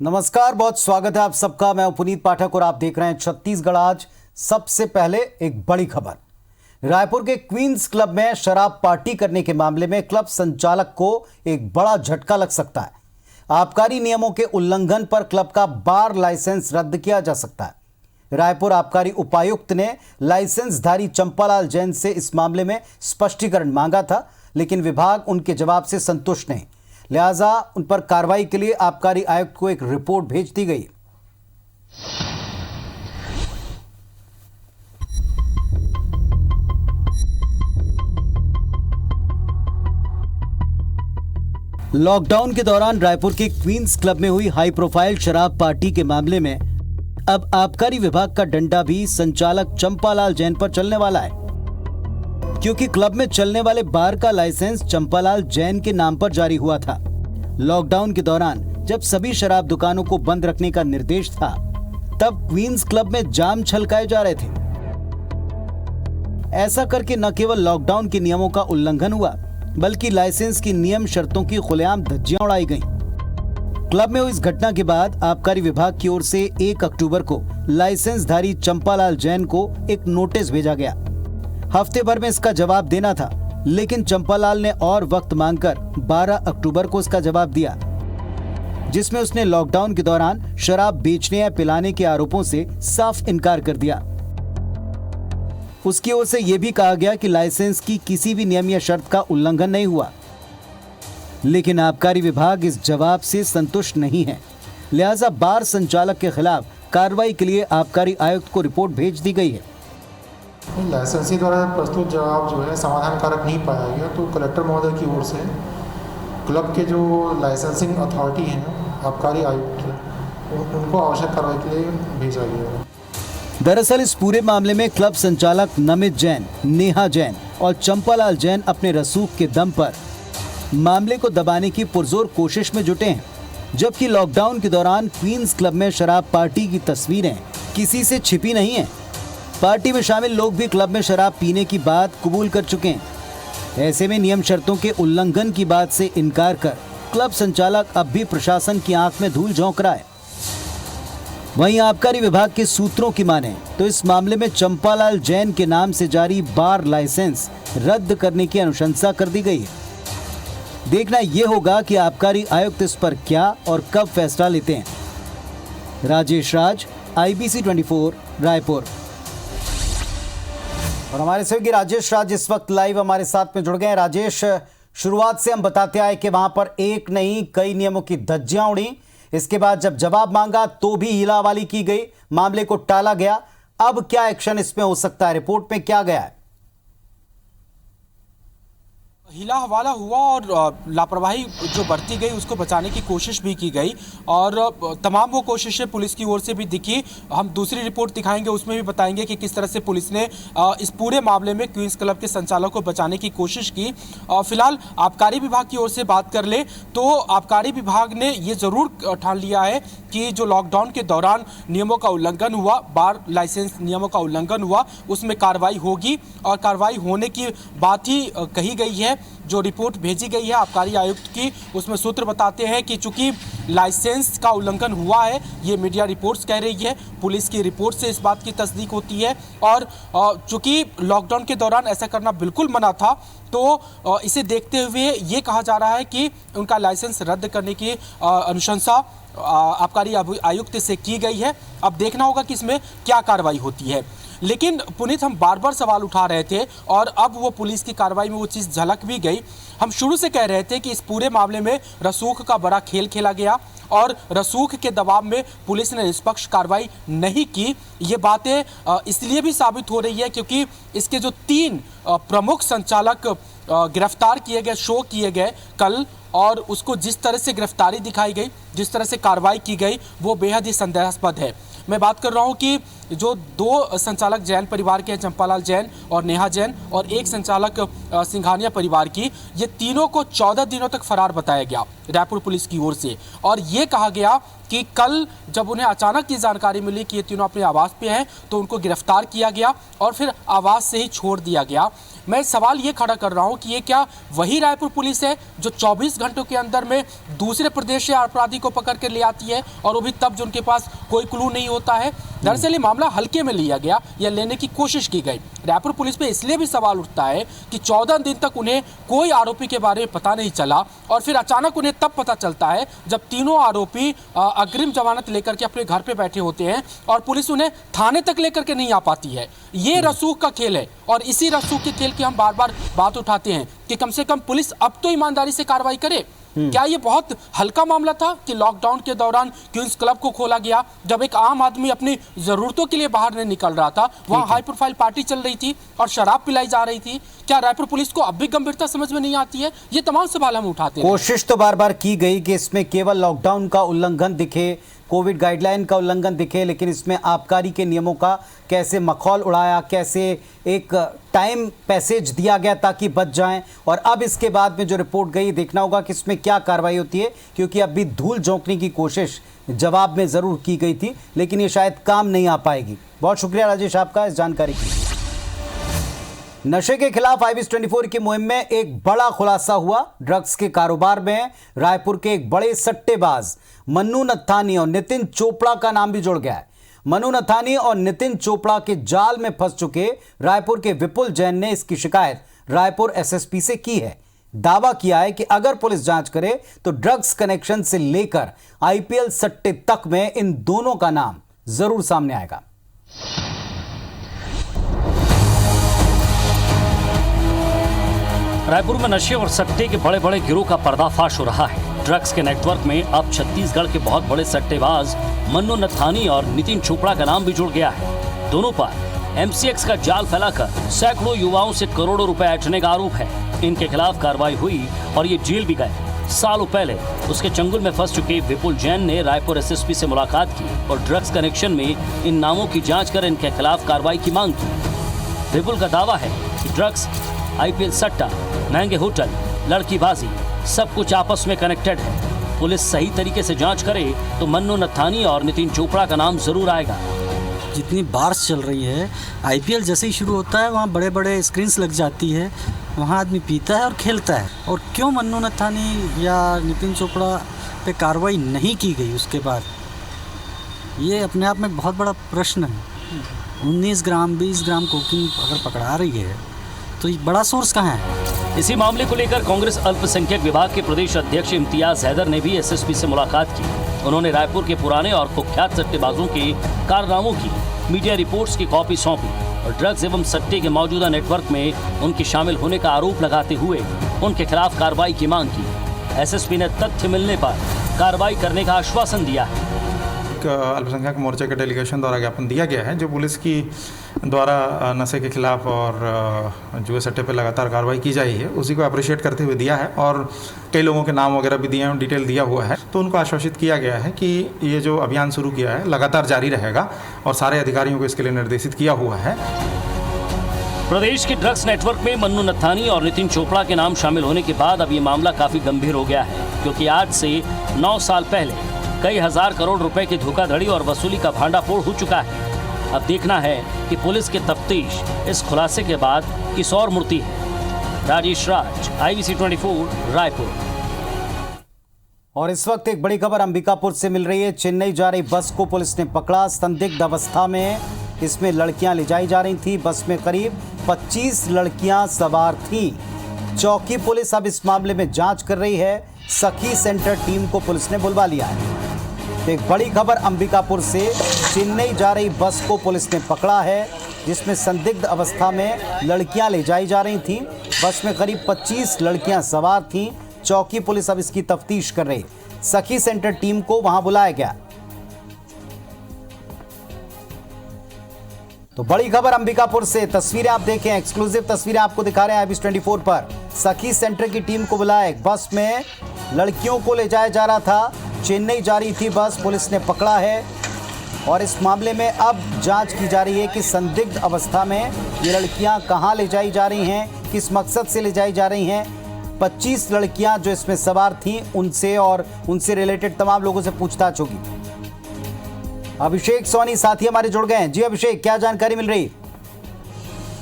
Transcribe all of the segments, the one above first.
नमस्कार, बहुत स्वागत है आप सबका। मैं पुनीत पाठक और आप देख रहे हैं छत्तीसगढ़ आज। सबसे पहले एक बड़ी खबर। रायपुर के क्वींस क्लब में शराब पार्टी करने के मामले में क्लब संचालक को एक बड़ा झटका लग सकता है। आबकारी नियमों के उल्लंघन पर क्लब का बार लाइसेंस रद्द किया जा सकता है। रायपुर आबकारी उपायुक्त ने लाइसेंसधारी चंपालाल जैन से इस मामले में स्पष्टीकरण मांगा था, लेकिन विभाग उनके जवाब से संतुष्ट नहीं। लिहाजा उन पर कार्रवाई के लिए आबकारी आयुक्त को एक रिपोर्ट भेज दी गई। लॉकडाउन के दौरान रायपुर के क्वींस क्लब में हुई हाई प्रोफाइल शराब पार्टी के मामले में अब आबकारी विभाग का डंडा भी संचालक चंपालाल जैन पर चलने वाला है, क्योंकि क्लब में चलने वाले बार का लाइसेंस चंपालाल जैन के नाम पर जारी हुआ था। लॉकडाउन के दौरान जब सभी शराब दुकानों को बंद रखने का निर्देश था, तब क्वींस क्लब में जाम छलकाए जा रहे थे। ऐसा करके न केवल लॉकडाउन के नियमों का उल्लंघन हुआ, बल्कि लाइसेंस की नियम शर्तों की खुलेआम धज्जियां उड़ाई गईं। क्लब में हुई इस घटना के बाद आबकारी विभाग की ओर से 1 अक्टूबर को लाइसेंसधारी चंपालाल जैन को एक नोटिस भेजा गया। हफ्ते भर में इसका जवाब देना था, लेकिन चंपालाल ने और वक्त मांगकर 12 अक्टूबर को इसका जवाब दिया, जिसमें उसने लॉकडाउन के दौरान शराब बेचने या पिलाने के आरोपों से साफ इनकार कर दिया। उसकी ओर से यह भी कहा गया कि लाइसेंस की किसी भी नियम या शर्त का उल्लंघन नहीं हुआ, लेकिन आबकारी विभाग इस जवाब से संतुष्ट नहीं है। लिहाजा बार संचालक के खिलाफ कार्रवाई के लिए आबकारी आयुक्त को रिपोर्ट भेज दी गई है। लाइसेंसी द्वारा प्रस्तुत जवाब जो है समाधानकारक नहीं पाया गया, तो कलेक्टर महोदय की ओर से क्लब के जो लाइसेंसिंग अथॉरिटी हैं, आबकारी आयुक्त, उनको आवश्यक कार्रवाई के लिए भेजा गया है। दरअसल इस पूरे मामले में क्लब संचालक नमित जैन, नेहा जैन और चंपालाल जैन अपने रसूख के दम पर मामले को दबाने की पुरजोर कोशिश में जुटे हैं, जबकि लॉकडाउन के दौरान क्वींस क्लब में शराब पार्टी की तस्वीरें किसी से छिपी नहीं है। पार्टी में शामिल लोग भी क्लब में शराब पीने की बात कबूल कर चुके हैं। ऐसे में नियम शर्तों के उल्लंघन की बात से इनकार कर क्लब संचालक अब भी प्रशासन की आंख में धूल झोंक रहा है। वहीं आबकारी विभाग के सूत्रों की माने तो इस मामले में चंपालाल जैन के नाम से जारी बार लाइसेंस रद्द करने की अनुशंसा कर दी गई है। देखना यह होगा कि आबकारी आयुक्त इस पर क्या और कब फैसला लेते हैं। राजेश राज, IBC 24, रायपुर। और हमारे सहयोगी राजेश राज इस वक्त लाइव हमारे साथ में जुड़ गए हैं। राजेश, शुरुआत से हम बताते आए कि वहां पर एक नहीं कई नियमों की धज्जियां उड़ी। इसके बाद जब जवाब मांगा तो भी हिलावाली की गई, मामले को टाला गया। अब क्या एक्शन इसमें हो सकता है? रिपोर्ट में क्या गया है? हिला हवाला हुआ और लापरवाही जो बरती गई उसको बचाने की कोशिश भी की गई, और तमाम वो कोशिशें पुलिस की ओर से भी दिखी। हम दूसरी रिपोर्ट दिखाएंगे, उसमें भी बताएंगे कि किस तरह से पुलिस ने इस पूरे मामले में क्वींस क्लब के संचालक को बचाने की कोशिश की। फिलहाल आबकारी विभाग की ओर से बात कर ले तो आबकारी विभाग ने ये ज़रूर ठान लिया है कि जो लॉकडाउन के दौरान नियमों का उल्लंघन हुआ, बार लाइसेंस नियमों का उल्लंघन हुआ, उसमें कार्रवाई होगी और कार्रवाई होने की बात ही कही गई है। जो रिपोर्ट भेजी गई है आबकारी आयुक्त की, उसमें सूत्र बताते हैं कि चूंकि लाइसेंस का उल्लंघन हुआ है, ये मीडिया रिपोर्ट्स कह रही है, पुलिस की रिपोर्ट से इस बात की तस्दीक होती है, और चूंकि लॉकडाउन के दौरान ऐसा करना बिल्कुल मना था, तो इसे देखते हुए ये कहा जा रहा है कि उनका लाइसेंस रद्द करने की अनुशंसा आबकारी आयुक्त से की गई है। अब देखना होगा कि इसमें क्या कार्रवाई होती है। लेकिन पुनीत, हम बार बार सवाल उठा रहे थे और अब वो पुलिस की कार्रवाई में वो चीज़ झलक भी गई। हम शुरू से कह रहे थे कि इस पूरे मामले में रसूख का बड़ा खेल खेला गया और रसूख के दबाव में पुलिस ने निष्पक्ष कार्रवाई नहीं की। ये बातें इसलिए भी साबित हो रही है क्योंकि इसके जो 3 प्रमुख संचालक गिरफ्तार किए गए, शो किए गए कल, और उसको जिस तरह से गिरफ्तारी दिखाई गई, जिस तरह से कार्रवाई की गई, वो बेहद ही संदेहास्पद है। मैं बात कर रहा हूं कि जो 2 संचालक जैन परिवार के हैं, चंपालाल जैन और नेहा जैन, और एक संचालक सिंघानिया परिवार की, ये तीनों को 14 दिनों तक फरार बताया गया रायपुर पुलिस की ओर से, और ये कहा गया कि कल जब उन्हें अचानक ये जानकारी मिली कि ये तीनों अपने आवास पे हैं तो उनको गिरफ्तार किया गया और फिर आवास से ही छोड़ दिया गया। मैं सवाल ये खड़ा कर रहा हूँ कि ये क्या वही रायपुर पुलिस है जो 24 घंटों के अंदर में दूसरे प्रदेश से अपराधी को पकड़ कर ले आती है, और वो भी तब जो उनके पास कोई क्लू नहीं होता है। दरअसल ये मामला हल्के में लिया गया या लेने की कोशिश की गई। रायपुर पुलिस पे इसलिए भी सवाल उठता है कि 14 दिन तक उन्हें कोई आरोपी के बारे में पता नहीं चला, और फिर अचानक उन्हें तब पता चलता है जब तीनों आरोपी अग्रिम जमानत लेकर के अपने घर पे बैठे होते हैं और पुलिस उन्हें थाने तक लेकर के नहीं आ पाती है। ये रसूख का खेल है, और इसी रसूख के खेल की हम बार बार बात उठाते हैं कि कम से कम पुलिस अब तो ईमानदारी से कार्रवाई करे। क्या ये बहुत हल्का मामला था कि लॉकडाउन के दौरान क्यों इस क्लब को खोला गया, जब एक आम आदमी अपनी जरूरतों के लिए बाहर नहीं निकल रहा था, वहां हाई प्रोफाइल पार्टी चल रही थी और शराब पिलाई जा रही थी? क्या रायपुर पुलिस को अब भी गंभीरता समझ में नहीं आती है? ये तमाम सवाल हम उठाते हैं। कोशिश तो बार बार की गई कि इसमें केवल लॉकडाउन का उल्लंघन दिखे, कोविड गाइडलाइन का उल्लंघन दिखे, लेकिन इसमें आबकारी के नियमों का कैसे मखौल उड़ाया, कैसे एक टाइम पैसेज दिया गया ताकि बच जाएं। और अब इसके बाद में जो रिपोर्ट गई, देखना होगा कि इसमें क्या कार्रवाई होती है, क्योंकि अब भी धूल झोंकने की कोशिश जवाब में ज़रूर की गई थी, लेकिन ये शायद काम नहीं आ पाएगी। बहुत शुक्रिया राजेश आपका इस जानकारी के लिए। नशे के खिलाफ IBS 24 की मुहिम में एक बड़ा खुलासा हुआ। ड्रग्स के कारोबार में रायपुर के एक बड़े सट्टेबाज मन्नू नथानी और नितिन चोपड़ा का नाम भी जुड़ गया है। मन्नू नथानी और नितिन चोपड़ा के जाल में फंस चुके रायपुर के विपुल जैन ने इसकी शिकायत रायपुर SSP से की है। दावा किया है कि अगर पुलिस जांच करे तो ड्रग्स कनेक्शन से लेकर IPL सट्टे तक में इन दोनों का नाम जरूर सामने आएगा। रायपुर में नशे और सट्टे के बड़े बड़े गिरोह का पर्दाफाश हो रहा है। ड्रग्स के नेटवर्क में अब छत्तीसगढ़ के बहुत बड़े सट्टेबाज मन्नू नथानी और नितिन चोपड़ा का नाम भी जुड़ गया है। दोनों पर MCX का जाल फैलाकर सैकड़ों युवाओं से करोड़ों रुपए ऐंठने का आरोप है। इनके खिलाफ कार्रवाई हुई और ये जेल भी गए। सालों पहले उसके चंगुल में फंस चुके विपुल जैन ने रायपुर SSP से मुलाकात की और ड्रग्स कनेक्शन में इन नामों की जांच कर इनके खिलाफ कार्रवाई की मांग की। विपुल का दावा है कि ड्रग्स, IPL सट्टा, महंगे होटल, लड़कीबाजी सब कुछ आपस में कनेक्टेड है। पुलिस सही तरीके से जांच करे तो मन्नू नथानी और नितिन चोपड़ा का नाम जरूर आएगा। जितनी बार्स चल रही है, IPL जैसे ही शुरू होता है वहाँ बड़े बड़े स्क्रीन्स लग जाती है, वहाँ आदमी पीता है और खेलता है। और क्यों मन्नू नथानी या नितिन चोपड़ा पे कार्रवाई नहीं की गई उसके बाद, ये अपने आप में बहुत बड़ा प्रश्न है। 19 ग्राम 20 ग्राम कोकीन अगर पकड़ा रही है तो ये बड़ा सोर्स कहाँ है? इसी मामले को लेकर कांग्रेस अल्पसंख्यक विभाग के प्रदेश अध्यक्ष इम्तियाज हैदर ने भी SSP से मुलाकात की। उन्होंने रायपुर के पुराने और कुख्यात सट्टेबाजों के कारनामों की मीडिया रिपोर्ट्स की कॉपी सौंपी और ड्रग्स एवं सट्टे के मौजूदा नेटवर्क में उनके शामिल होने का आरोप लगाते हुए उनके खिलाफ कार्रवाई की मांग की। SSP ने तथ्य मिलने पर कार्रवाई करने का आश्वासन दिया है। अल्पसंख्यक मोर्चा के डेलीगेशन द्वारा ज्ञापन दिया गया है, जो पुलिस की द्वारा नशे के खिलाफ और जुए सट्टे पर लगातार कार्रवाई की जा रही है, उसी को अप्रिशिएट करते हुए दिया है। और कई लोगों के नाम वगैरह भी दिए हैं, डिटेल दिया हुआ है। तो उनको आश्वासित किया गया है कि ये जो अभियान शुरू किया है लगातार जारी रहेगा और सारे अधिकारियों को इसके लिए निर्देशित किया हुआ है। प्रदेश के ड्रग्स नेटवर्क में मन्नू नथानी और नितिन चोपड़ा के नाम शामिल होने के बाद अब ये मामला काफी गंभीर हो गया है, क्योंकि आज से 9 साल पहले कई हजार करोड़ रुपए की धोखाधड़ी और वसूली का भांडाफोड़ हो चुका है। अब देखना है कि पुलिस की तफ्तीश इस खुलासे के बाद किस और मुड़ती है। राजेश राज, IBC 24, रायपुर। और इस वक्त एक बड़ी खबर अंबिकापुर से मिल रही है। चेन्नई जा रही बस को पुलिस ने पकड़ा। संदिग्ध अवस्था में इसमें लड़कियां ले जाई जा रही थी। बस में करीब 25 लड़कियां सवार थीं। चौकी पुलिस अब इस मामले में जांच कर रही है। सखी सेंटर टीम को पुलिस ने बुलवा लिया है। एक बड़ी खबर अंबिकापुर से, चेन्नई जा रही बस को पुलिस ने पकड़ा है, जिसमें संदिग्ध अवस्था में लड़कियां ले जाई जा रही थीं। बस में करीब 25 लड़कियां सवार थीं। चौकी पुलिस अब इसकी तफ्तीश कर रही। सखी सेंटर टीम को वहां बुलाया गया। तो बड़ी खबर अंबिकापुर से, तस्वीरें आप देखें, एक्सक्लूसिव तस्वीरें आपको दिखा रहे हैं IBS 24 पर। सखी सेंटर की टीम को बुलाया। एक बस में लड़कियों को ले जाया जा रहा था। चेन्नई जा रही थी बस, पुलिस ने पकड़ा है और इस मामले में अब जांच की जा रही है कि संदिग्ध अवस्था में ये लड़कियां कहां ले जाई जा रही हैं, किस मकसद से ले जाई जा रही हैं। 25 लड़कियां जो इसमें सवार थीं उनसे और उनसे रिलेटेड तमाम लोगों से पूछताछ होगी। अभिषेक सोनी साथी हमारे जुड़ गए हैं। जी अभिषेक, क्या जानकारी मिल रही?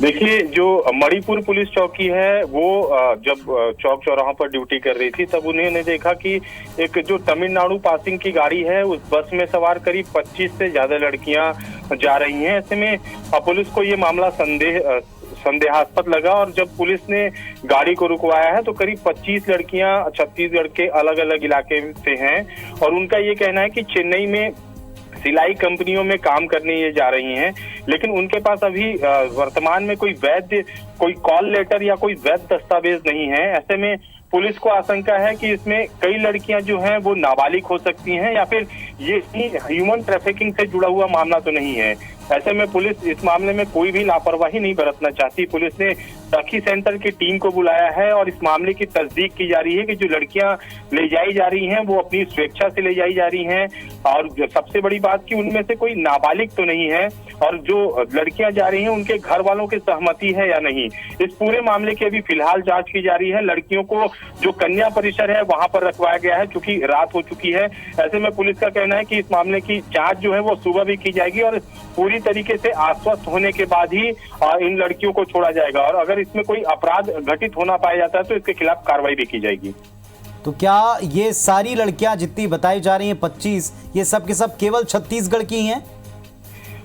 देखिए, जो मणिपुर पुलिस चौकी है वो जब चौक चौराहों पर ड्यूटी कर रही थी तब उन्होंने देखा कि एक जो तमिलनाडु पासिंग की गाड़ी है उस बस में सवार करीब 25 से ज्यादा लड़कियां जा रही हैं। ऐसे में पुलिस को ये मामला संदेहास्पद लगा और जब पुलिस ने गाड़ी को रुकवाया है तो करीब 25 लड़कियां छत्तीसगढ़ के अलग अलग इलाके से हैं और उनका ये कहना है कि चेन्नई में सिलाई कंपनियों में काम करने ये जा रही हैं, लेकिन उनके पास अभी वर्तमान में कोई वैध कोई कॉल लेटर या कोई वैध दस्तावेज नहीं है। ऐसे में पुलिस को आशंका है कि इसमें कई लड़कियां जो हैं वो नाबालिग हो सकती हैं या फिर ये ह्यूमन ट्रैफिकिंग से जुड़ा हुआ मामला तो नहीं है। ऐसे में पुलिस इस मामले में कोई भी लापरवाही नहीं बरतना चाहती। पुलिस ने सखी सेंटर की टीम को बुलाया है और इस मामले की तस्दीक की जा रही है कि जो लड़कियां ले जाई जा रही हैं वो अपनी स्वेच्छा से ले जाई जा रही हैं और सबसे बड़ी बात कि उनमें से कोई नाबालिग तो नहीं है और जो लड़कियां जा रही हैं उनके घर वालों की सहमति है या नहीं। इस पूरे मामले की अभी फिलहाल जांच की जा रही है। लड़कियों को जो कन्या परिसर है वहां पर रखवाया गया है क्योंकि रात हो चुकी है। ऐसे में पुलिस का कहना है कि इस मामले की जांच जो है वो सुबह भी की जाएगी और पूरी तरीके से आश्वस्त होने के बाद ही इन लड़कियों को छोड़ा जाएगा और अगर इसमें कोई अपराध घटित होना पाया जाता है तो इसके खिलाफ कार्रवाई भी की जाएगी। तो क्या ये सारी लड़कियां जितनी बताई जा रही हैं 25, ये सब के सब केवल छत्तीसगढ़ की हैं?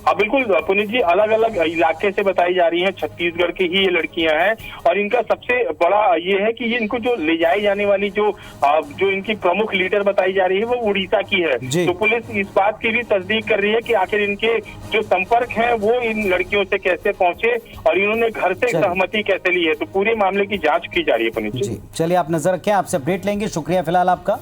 हाँ बिल्कुल पुनीत जी, अलग अलग इलाके से बताई जा रही हैं। छत्तीसगढ़ की ही ये लड़कियां हैं और इनका सबसे बड़ा ये है कि ये इनको जो ले जाई जाने वाली जो इनकी प्रमुख लीडर बताई जा रही है वो उड़ीसा की है। तो पुलिस इस बात की भी तस्दीक कर रही है कि आखिर इनके जो संपर्क हैं वो इन लड़कियों से कैसे पहुंचे और इन्होंने घर से सहमति कैसे ली है। तो पूरे मामले की जाँच की जा रही है पुनीत जी। चलिए, आप नजर रखें, आपसे अपडेट लेंगे। शुक्रिया फिलहाल आपका।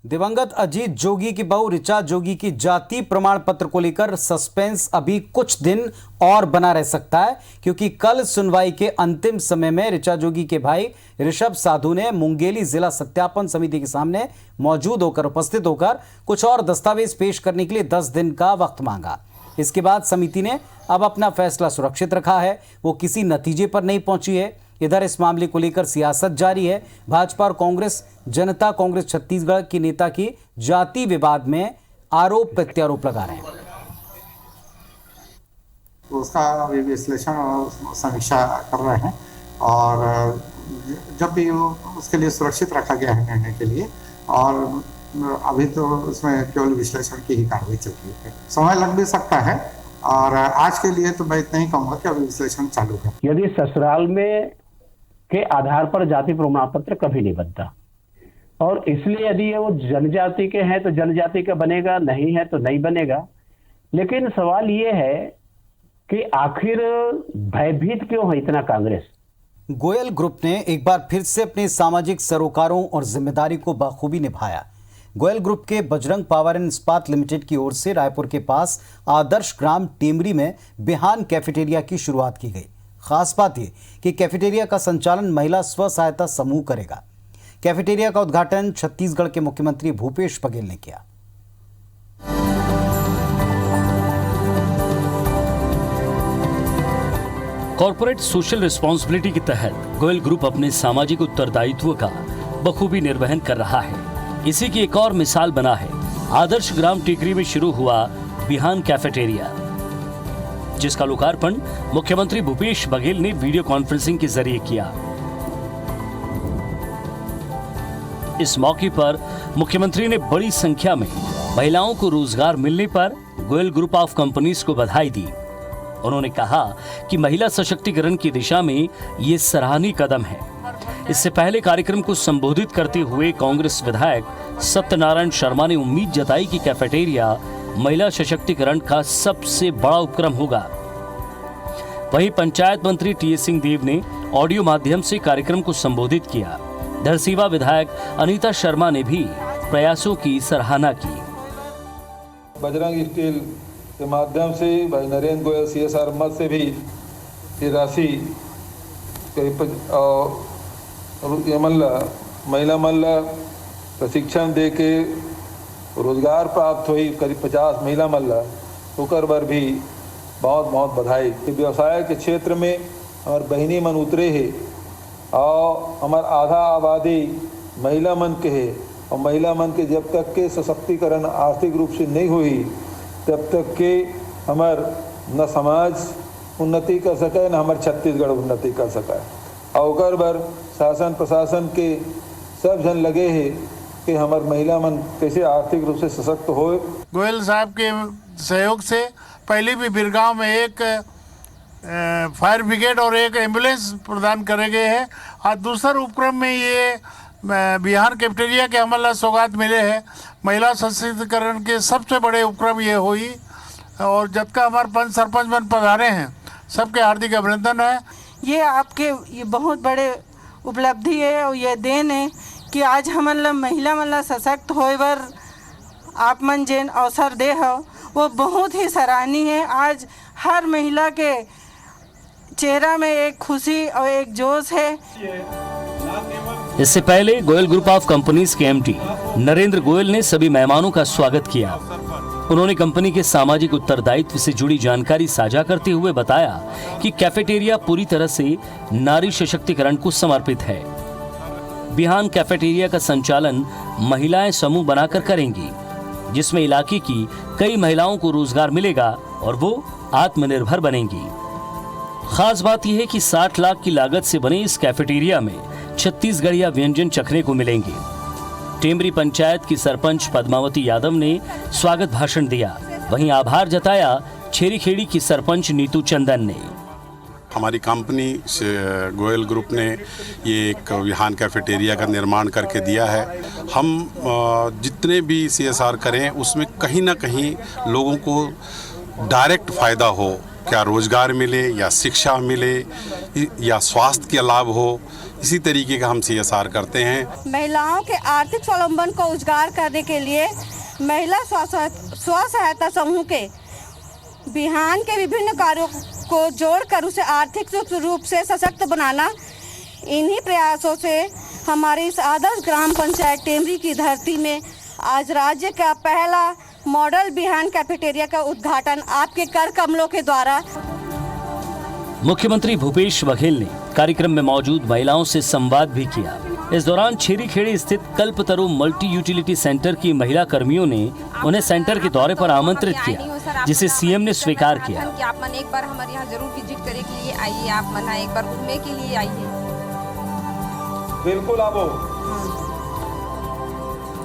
दिवंगत अजीत जोगी की बहू ऋचा जोगी की जाति प्रमाण पत्र को लेकर सस्पेंस अभी कुछ दिन और बना रह सकता है क्योंकि कल सुनवाई के अंतिम समय में ऋचा जोगी के भाई ऋषभ साधु ने मुंगेली जिला सत्यापन समिति के सामने मौजूद होकर उपस्थित होकर कुछ और दस्तावेज पेश करने के लिए 10 दिन का वक्त मांगा। इसके बाद समिति ने अब अपना फैसला सुरक्षित रखा है, वो किसी नतीजे पर नहीं पहुंची है। इधर इस मामले को लेकर सियासत जारी है। भाजपा और कांग्रेस जनता कांग्रेस छत्तीसगढ़ की नेता की जाति विवाद में आरोप प्रत्यारोप लगा रहे हैं। उसका अभी विश्लेषण और समीक्षा कर रहे हैं और जब भी उसके लिए सुरक्षित रखा गया है निर्णय के लिए और अभी तो उसमें केवल विश्लेषण की ही कार्रवाई चल रही है। समय लग भी सकता है और आज के लिए तो मैं इतना ही कहूँगा कि अभी विश्लेषण चालू है। यदि ससुराल में के आधार पर जाति प्रमाण पत्र कभी नहीं बनता और इसलिए यदि वो जनजाति के हैं तो जनजाति का बनेगा, नहीं है तो नहीं बनेगा। लेकिन सवाल ये है कि आखिर भयभीत क्यों है इतना कांग्रेस? गोयल ग्रुप ने एक बार फिर से अपने सामाजिक सरोकारों और जिम्मेदारी को बखूबी निभाया। गोयल ग्रुप के बजरंग पावर एंड इस्पात लिमिटेड की ओर से रायपुर के पास आदर्श ग्राम टेमरी में बिहान कैफेटेरिया की शुरुआत की गई। खास बात यह कि कैफेटेरिया का संचालन महिला स्व सहायता समूह करेगा। कैफेटेरिया का उद्घाटन छत्तीसगढ़ के मुख्यमंत्री भूपेश बघेल ने किया। कॉर्पोरेट सोशल रिस्पॉन्सिबिलिटी के तहत गोयल ग्रुप अपने सामाजिक उत्तरदायित्व का बखूबी निर्वहन कर रहा है। इसी की एक और मिसाल बना है आदर्श ग्राम टेकरी में शुरू हुआ बिहान कैफेटेरिया, जिसका लोकार्पण मुख्यमंत्री भूपेश बघेल ने वीडियो कॉन्फ्रेंसिंग के जरिए किया। इस मौके पर मुख्यमंत्री ने बड़ी संख्या में महिलाओं को रोजगार मिलने पर गोयल ग्रुप ऑफ कंपनीज को बधाई दी। उन्होंने कहा कि महिला सशक्तिकरण की दिशा में ये सराहनीय कदम है। इससे पहले कार्यक्रम को संबोधित करते हुए कांग्रेस विधायक सत्यनारायण शर्मा ने उम्मीद जताई कि कैफेटेरिया महिला सशक्तिकरण का सबसे बड़ा उपक्रम होगा। वहीं पंचायत मंत्री टी.एस. सिंहदेव ने ऑडियो माध्यम से कार्यक्रम को संबोधित किया। धरसीवा विधायक अनीता शर्मा ने भी प्रयासों की सराहना की। बजरंग स्टील के माध्यम से भाई नरेंद्र गोयल CSR मद से भी ये राशि महिला मल्ल प्रशिक्षण दे के रोजगार प्राप्त हुई करीब 50 महिला मल्ल होकर बर भी बहुत बहुत बधाई। व्यवसाय के क्षेत्र में हमार बहिनी मन उतरे है और हमार आधा आबादी महिला मन के है, और महिला मन के जब तक के सशक्तिकरण आर्थिक रूप से नहीं हुई तब तक के हमार न समाज उन्नति कर सके न हमार छत्तीसगढ़ उन्नति कर सके। और ओकर बर शासन प्रशासन के सब जन लगे है कि हमार महिला मन कैसे आर्थिक रूप से सशक्त हो। गोयल साहब के सहयोग से पहले भी बिरगांव में एक फायर ब्रिगेड और एक एम्बुलेंस प्रदान करे गए हैं। और दूसरा उपक्रम में ये बिहार कैफेटेरिया के अमल सौगात मिले हैं। महिला सशक्तिकरण के सबसे बड़े उपक्रम ये हुई, और जब का हमारे पंच सरपंच बन पधारे हैं सबके हार्दिक अभिनंदन है। ये आपके ये बहुत बड़े उपलब्धि है और ये देन है कि आज हमन ला महिला मन ला सशक्त होए बर आप मन जेन अवसर दे हो वो बहुत ही सराहनीय है। आज हर महिला के चेहरा में एक खुशी और एक जोश है। इससे पहले गोयल ग्रुप ऑफ कंपनीज के एमडी नरेंद्र गोयल ने सभी मेहमानों का स्वागत किया। उन्होंने कंपनी के सामाजिक उत्तरदायित्व से जुड़ी जानकारी साझा करते हुए बताया कि कैफेटेरिया पूरी तरह से नारी सशक्तिकरण को समर्पित है। बिहान कैफेटेरिया का संचालन महिलाएं समूह बनाकर करेंगी, जिसमें इलाके की कई महिलाओं को रोजगार मिलेगा और वो आत्मनिर्भर बनेंगी। खास बात यह है कि 60 लाख की लागत से बने इस कैफेटेरिया में छत्तीसगढ़िया व्यंजन चखने को मिलेंगे। टेमरी पंचायत की सरपंच पद्मावती यादव ने स्वागत भाषण दिया। वहीं आभार जताया छेरीखेड़ी की सरपंच नीतू चंदन ने। हमारी कंपनी से गोयल ग्रुप ने ये एक विहान कैफेटेरिया का निर्माण करके दिया है। हम जितने भी CSR करें उसमें कहीं ना कहीं लोगों को डायरेक्ट फ़ायदा हो, क्या रोज़गार मिले या शिक्षा मिले या स्वास्थ्य के लाभ हो, इसी तरीके का हम CSR करते हैं। महिलाओं के आर्थिक स्वावलंबन को उजागर करने के लिए महिला स्व सहायता समूह के बिहान के विभिन्न कार्यों को जोड़कर उसे आर्थिक रूप से सशक्त बनाना, इन्हीं प्रयासों से हमारी इस आदर्श ग्राम पंचायत टेमरी की धरती में आज राज्य का पहला मॉडल बिहान कैफेटेरिया का उद्घाटन आपके कर कमलों के द्वारा। मुख्यमंत्री भूपेश बघेल ने कार्यक्रम में मौजूद महिलाओं से संवाद भी किया। इस दौरान छेरीखेड़ी स्थित कल्पतरु मल्टी यूटिलिटी सेंटर की महिला कर्मियों ने उन्हें सेंटर के दौरे पर आमंत्रित किया, जिसे सीएम ने स्वीकार किया। आप मन एक बार हमारे यहाँ जरूर विजिट करे के लिए आइए, आप मन एक बार घूमने के लिए आइए। बिल्कुल आओ।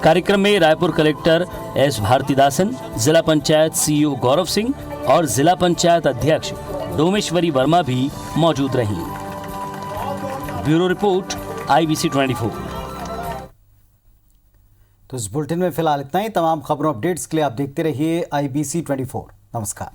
कार्यक्रम में रायपुर कलेक्टर एस भारतीदासन, जिला पंचायत CEO गौरव सिंह और जिला पंचायत अध्यक्ष डोमेश्वरी वर्मा भी मौजूद रहीं। Bureau report IBC 24। तो इस बुलेटिन में फिलहाल इतना ही। तमाम खबरों अपडेट्स के लिए आप देखते रहिए IBC 24। नमस्कार।